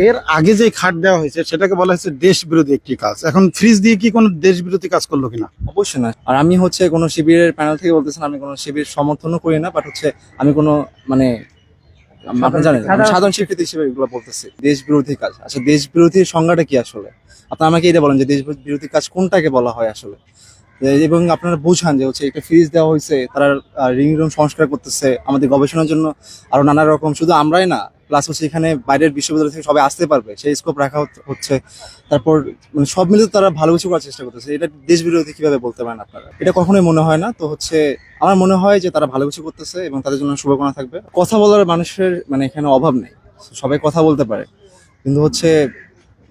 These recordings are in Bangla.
এর আগে যে খাট দেওয়া হয়েছে সেটাকে বলা হয়েছে দেশ বিরোধী একটি কাজ। এখন ফ্রিজ দিয়ে কি কোনো দেশ বিরোধী কাজ করলো কিনা? অবশ্যই না। আর আমি হচ্ছে কোনো শিবিরের প্যানেল থেকে বলতেছেন, আমি কোনো শিবির সমর্থনও করি না, বাট হচ্ছে আমি কোনো মানে আপনি জানেন আমি সাধারণ শিক্ষার্থী হিসেবে এগুলো বলতেছি। দেশ বিরোধী কাজ, আচ্ছা দেশ বিরোধীর সংজ্ঞাটা কি আসলে? আপনি আমাকে এটা বলেন যে দেশ বিরোধী কাজ কোনটাকে বলা হয় আসলে। এবং আপনারা বুঝান যে হচ্ছে একটা ফ্রিজ দেওয়া হয়েছে, তারা রিং রুম সংস্কার করতেছে আমাদের গবেষণার জন্য, আরো নানা রকম, শুধু আমরাই না, প্লাস হচ্ছে এখানে বাইরের বিশ্ববিদ্যালয় থেকে সবাই আসতে পারবে সেই স্কোপ রাখা হচ্ছে। তারপর মানে সব মিলে তারা ভালো কিছু করার চেষ্টা করতেছে। এটা দেশ বিরোধী কিভাবে বলতে পারেন আপনারা? এটা কখনোই মনে হয় না। তো হচ্ছে আমার মনে হয় যে তারা ভালো কিছু করতেছে এবং তাদের জন্য শুভকামনা থাকবে। কথা বলার মানুষের মানে এখানে অভাব নেই, সবাই কথা বলতে পারে, কিন্তু হচ্ছে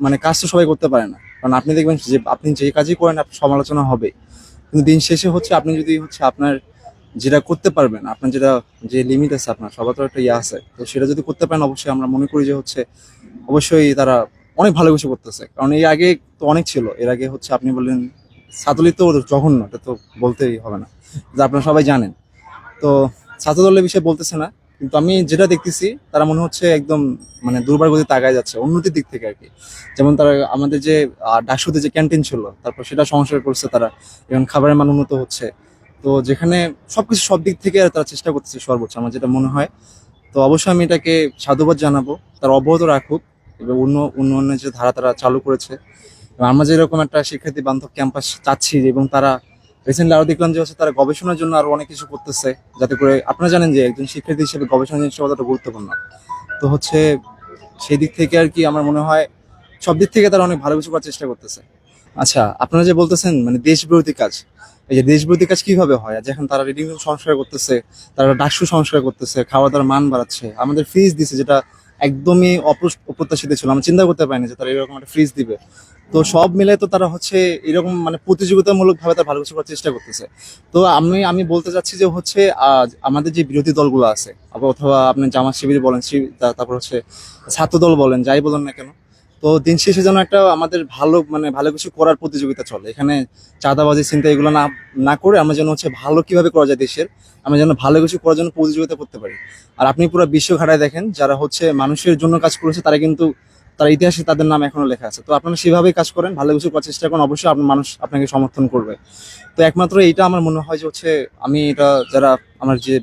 মানে কাজ তো সবাই করতে পারে না। কারণ আপনি দেখবেন যে আপনি যে কাজই করেন আপনার সমালোচনা হবে, কিন্তু দিন শেষে হচ্ছে আপনি যদি হচ্ছে আপনার যেটা করতে পারবেন, আপনার যেটা যে লিমিট আছে, আপনার সবার তো একটা ইয়ে আছে, তো সেটা যদি করতে পারেন অবশ্যই আমরা মনে করি যে হচ্ছে অবশ্যই তারা অনেক ভালো কিছু করতেছে। কারণ এর আগে তো অনেক ছিল, এর আগে হচ্ছে আপনি বললেন ছাত্রলীগ তো জঘন্য, এটা তো বলতেই হবে না, যে আপনারা সবাই জানেন। তো ছাত্র দলের বিষয়ে বলতেছে না, কিন্তু আমি যেটা দেখতেছি তারা মনে হচ্ছে একদম মানে দুর্বার গতিতে আগায় যাচ্ছে উন্নতির দিক থেকে আর কি। যেমন তারা আমাদের যে ডাকসুতে যে ক্যান্টিন ছিল, তারপর সেটা সংস্কার করছে তারা, এবং খাবারের মান উন্নত হচ্ছে। তো যেখানে সবকিছু সব দিক থেকে তারা চেষ্টা করতেছে সর্বোচ্চ, আমার যেটা মনে হয়। তো অবশ্যই আমি এটাকে সাধুবাদ জানাবো, তারা অব্যাহত রাখুক এবং উন্নয়নের যে ধারা তারা চালু করেছে। এবং আমরা যেরকম একটা শিক্ষার্থী বান্ধব ক্যাম্পাস চাচ্ছি, এবং তারা রিসেন্টলি আরো দেখলাম যে হচ্ছে তারা গবেষণার জন্য আরো অনেক কিছু করতেছে, যাতে করে আপনারা জানেন যে একজন শিক্ষার্থী হিসেবে গবেষণা জিনিসটা কতটা গুরুত্বপূর্ণ। তো হচ্ছে সেই দিক থেকে আর কি আমার মনে হয় সব দিক থেকে তারা অনেক ভালো কিছু করার চেষ্টা করতেছে। আচ্ছা, আপনারা যে বলতেছেন মানে দেশ বিরোধী কাজ, এই যে দেশ বিরোধী কাজ কিভাবে হয়? যেখানে তারা রিডিং রুম সংস্কার করতেছে, তারা ডাকসু সংস্কার করতেছে, খাওয়া দাওয়ার মান বাড়াচ্ছে, আমাদের ফ্রিজ দিছে যেটা একদমই অপ্রত্যাশিত ছিল, আমরা চিন্তা করতে পারিনি যে তারা এরকম একটা ফ্রিজ দিবে। তো সব মিলে তো তারা হচ্ছে এরকম মানে প্রতিযোগিতামূলক ভাবে তারা ভালো কিছু করার চেষ্টা করতেছে। তো আমি বলতে চাচ্ছি যে হচ্ছে আমাদের যে বিরোধী দলগুলো আছে, অথবা আপনি জামাত শিবির বলেন, তারপর হচ্ছে ছাত্র দল বলেন, যাই বলেন না কেন, তো দিন শেষে যেন একটা আমাদের ভালো মানে ভালো কিছু করার প্রতিযোগিতা চলে এখানে। চাঁদাবাজি, চিন্তা এগুলো না না করে আমরা যেন হচ্ছে ভালো কিভাবে করা যায় দেশের, আমরা যেন ভালো কিছু করার জন্য প্রতিযোগিতা করতে পারি। আর আপনি পুরো বিশ্ব ঘাটায় দেখেন যারা হচ্ছে মানুষের জন্য কাজ করেছে, তারা কিন্তু তার ইতিহাসে তাদের নাম এখনো লেখা আছে। তো আপনারা সেভাবেই কাজ করেন, ভালো কিছু করার চেষ্টা করেন, অবশ্যই আপনার মানুষ আপনাকে সমর্থন করবে। তো একমাত্র এইটা আমার মনে হয় যে হচ্ছে আমি এটা যারা আমার যে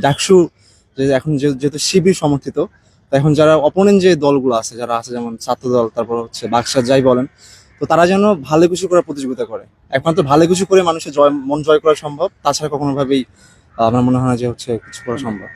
ডাকসু, যে এখন যেহেতু শিবির সমর্থিত, তো এখন যারা অপোনেন্ট যে দলগুলো আছে, যারা আছে যেমন ছাত্র দল, তারপর হচ্ছে বাক্সার, যাই বলেন, তো তারা যেন ভালো কিছু করার প্রতিযোগিতা করে। একমাত্র ভালো কিছু করে মানুষের মন জয় করা সম্ভব, তাছাড়া কখনো ভাবেই আমার মনে হয় না যে হচ্ছে কিছু করা সম্ভব।